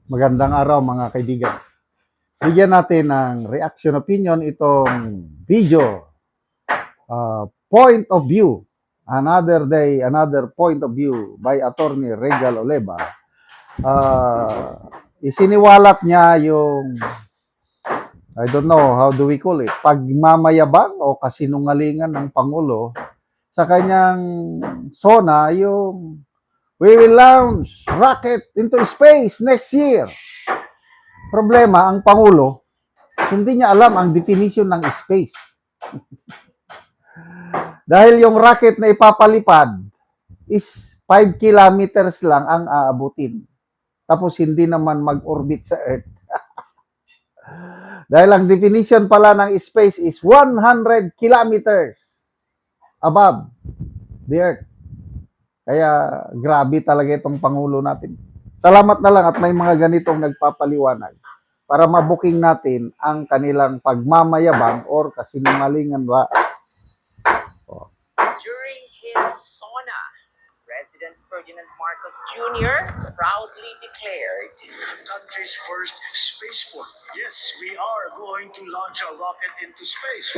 Magandang araw mga kaibigan. Bigyan natin ng reaction opinion itong video. Point of view. Another day, another point of view by Attorney Regal Oleva. Isiniwalat niya yung, I don't know, how do we call it, pagmamayabang o kasinungalingan ng Pangulo sa kanyang SONA, yung we will launch rocket into space next year. Problema, ang Pangulo, hindi niya alam ang definition ng space. Dahil yung rocket na ipapalipad is 5 kilometers lang ang aabutin. Tapos hindi naman mag-orbit sa Earth. Dahil ang definition pala ng space is 100 kilometers above the Earth. Kaya grabe talaga itong Pangulo natin. Salamat na lang at may mga ganitong nagpapaliwanag para mabuking natin ang kanilang pagmamayabang or kasinungalingan ba. During his SONA, President Ferdinand Marcos Jr. proudly declared, The country's first spaceport. Yes, we are going to launch a rocket into space.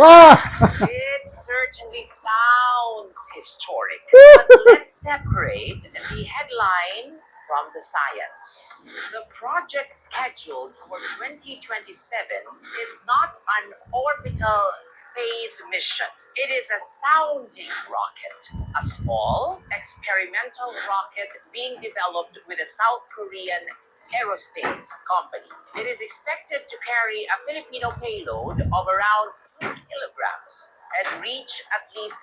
It certainly sounds historic, but let's separate the headline from the science. The project scheduled for 2027 is not an orbital space mission. It is a sounding rocket, a small experimental rocket being developed with a South Korean aerospace company. It is expected to carry a Filipino payload of around 2 kilograms and reach at least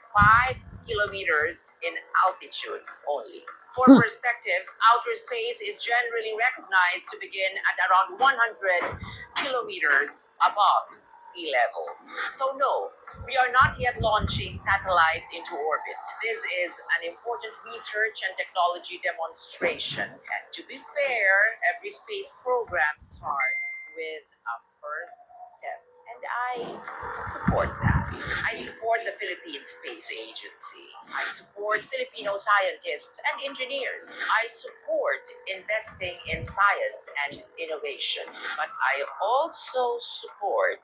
5 kilometers in altitude only. For perspective, outer space is generally recognized to begin at around 100 kilometers above sea level. So no, we are not yet launching satellites into orbit. This is an important research and technology demonstration. And to be fair, every space program starts with a first step. And I support that. I support the Philippine Space Agency. I support Filipino scientists and engineers. I support investing in science and innovation. But I also support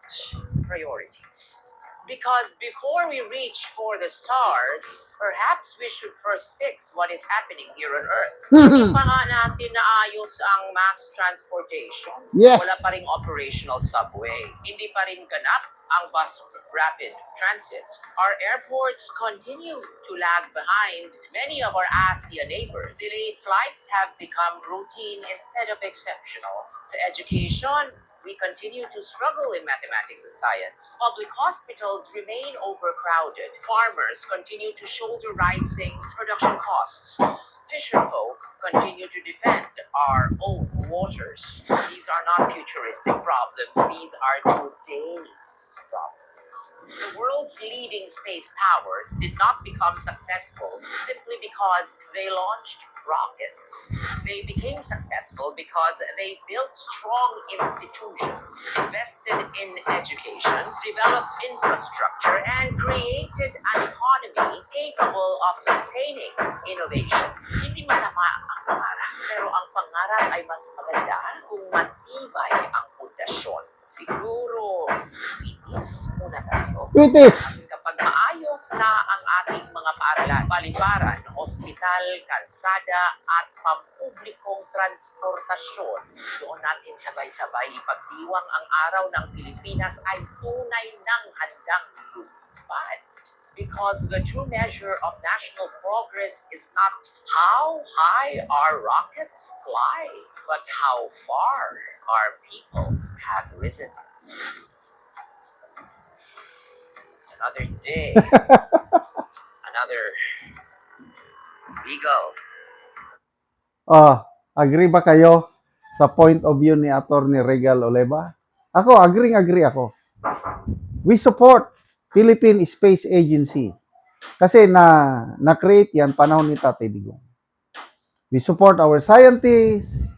priorities. Because before we reach for the stars, perhaps we should first fix what is happening here on Earth. Hindi pa nga natin naayos ang mass transportation. Yes. Wala pa ring operational subway. Hindi pa rin ganap ang bus rapid transit. Our airports continue to lag behind many of our ASEAN neighbors. Delayed flights have become routine instead of exceptional. Sa education, we continue to struggle in mathematics and science. Public hospitals remain overcrowded. Farmers continue to shoulder rising production costs. Fisherfolk continue to defend our own waters. These are not futuristic problems. These are today's problems. The world's leading space powers did not become successful simply because they launched rockets. They became successful because they built strong institutions, invested in education, developed infrastructure, and created an economy capable of sustaining innovation. Hindi masama ang pangarap, pero ang pangarap ay mas maganda kung matibay ang pundasyon. Siguro, itis muna tayo. Itis! Kapag maayos na ang ating mga paaralan, paliparan, ospital, kalsada, at pampublikong transportasyon, doon natin sabay-sabay ipagdiwang ang araw ng Pilipinas ay tunay ng handang lumipad. Because the true measure of national progress is not how high our rockets fly, but how far our people have risen. Another day, another eagle. Agree ba kayo sa point of view ni Attorney Regal Oleva? Ako, agree ako. We support Philippine Space Agency. Kasi na-create yan panahon ni Tatay Digong. We support our scientists.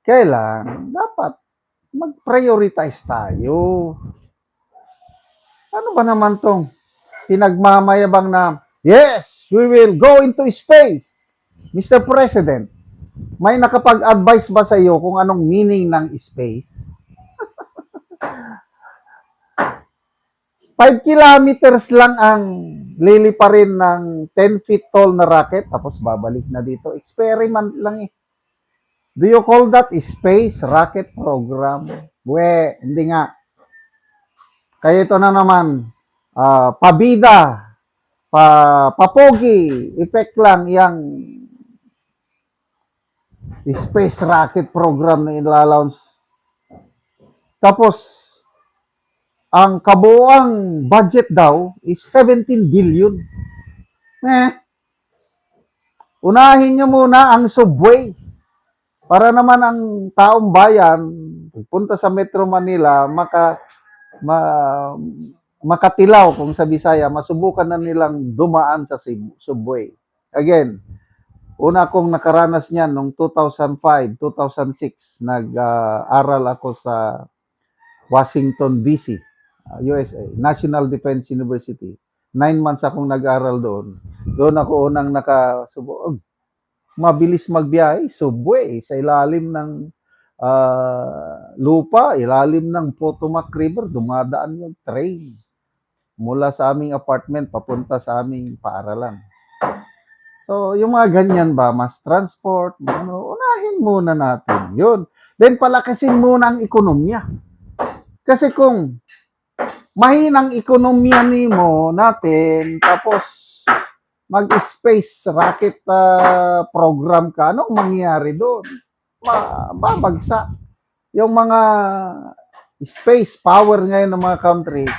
Kailan dapat mag-prioritize tayo. Ano ba naman tong pinagmamayabang na, yes, we will go into space, Mr. President. May nakapag-advise ba sa iyo kung anong meaning ng space? 5 kilometers lang ang liliparin ng 10 feet tall na rocket tapos babalik na dito. Experiment lang eh. Do you call that space rocket program? Hindi nga. Kaya ito na naman, pabida, papogi, effect lang yang space rocket program na ilalaunch. Tapos, ang kabuuang budget daw is 17 billion. Unahin nyo muna ang subway. Para naman ang taong bayan, pagpunta sa Metro Manila, makatilaw kung sa Bisaya, masubukan na nilang dumaan sa subway. Again, una kong nakaranas niyan noong 2005, 2006, nag-aral ako sa Washington, D.C., USA, National Defense University. 9 months akong nag-aral doon. Doon ako unang nakasubo. Mabilis magbiyahe, subway, sa ilalim ng lupa, ilalim ng Potomac River, dumadaan yung train mula sa aming apartment papunta sa aming paaralan. So, yung mga ganyan ba, mass transport, unahin muna natin yun. Then, palakasin muna ang ekonomiya. Kasi kung mahinang ekonomiya natin, tapos mag-space rocket program ka, anong mangyayari doon? Babagsak. Yung mga space power ngayon ng mga countries,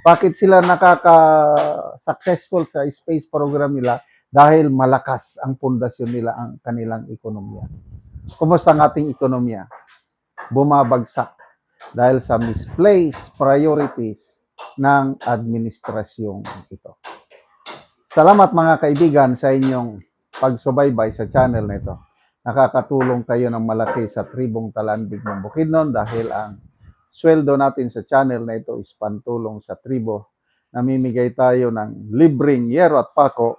bakit sila nakaka-successful sa space program nila? Dahil malakas ang pundasyon nila, ang kanilang ekonomiya. Kumusta ang ating ekonomiya? Bumabagsak dahil sa misplaced priorities ng administrasyong ito. Salamat mga kaibigan sa inyong pagsubaybay sa channel na ito. Nakakatulong kayo ng malaki sa tribong Talandig ng Bukidnon dahil ang sweldo natin sa channel na ito is pantulong sa tribo. Namimigay tayo ng libreng yero at pako,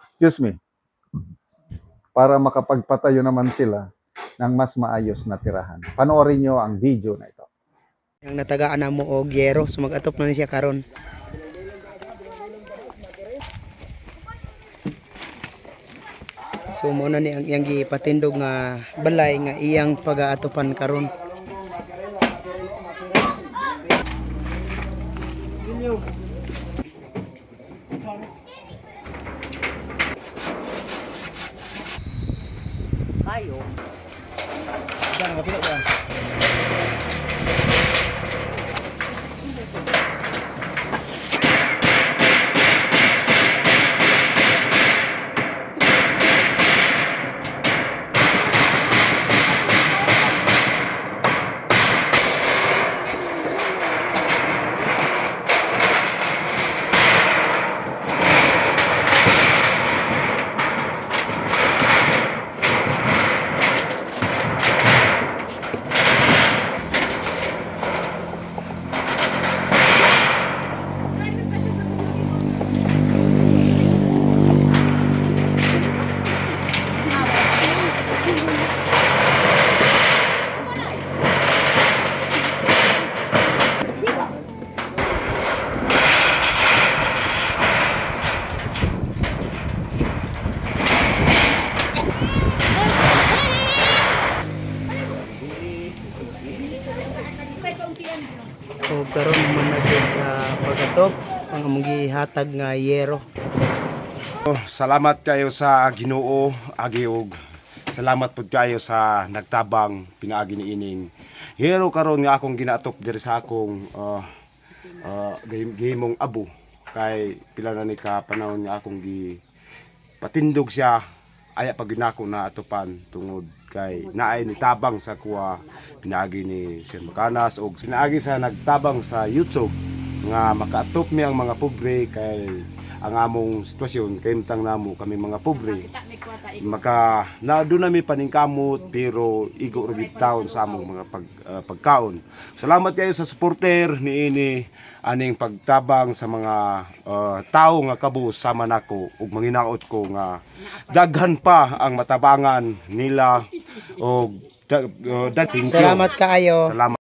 para makapagpatayo naman sila ng mas maayos na tirahan. Panoorin nyo ang video na ito. Ang natagaan na mo og yero, so mag-atop na ni siya karon. So mo na ni ang iyang gipatindog nga balay nga iyang pag-aatopan karon. Ayo. Jangan kapila ba? O karon naman na dyan sa pag-atop ang among gihatag nga yero. Salamat kayo sa Ginoo, agiog. Salamat pud kayo sa nagtabang pinaagi ni ining hero karon nga akong ginaatop diri sa akong gihimong abo kay pila na ni ka panahon nga akong patindog siya aya pag ginako na atupan tungod kay naay ni tabang sa kuha pinaagi ni Sir Makanas og pinaagi sa nagtabang sa YouTube nga makaatop mi ang mga pobre kay ang among sitwasyon kay mtang namo kami mga pobre maka na do nami paningkamot pero igo ra gid taon sa among mga pagkaon. Salamat kayo sa supporter niini aning pagtabang sa mga tao nga kabus sama nako ug manginaot ko nga daghan pa ang matabangan nila o thank you. Salamat kaayo. Salamat.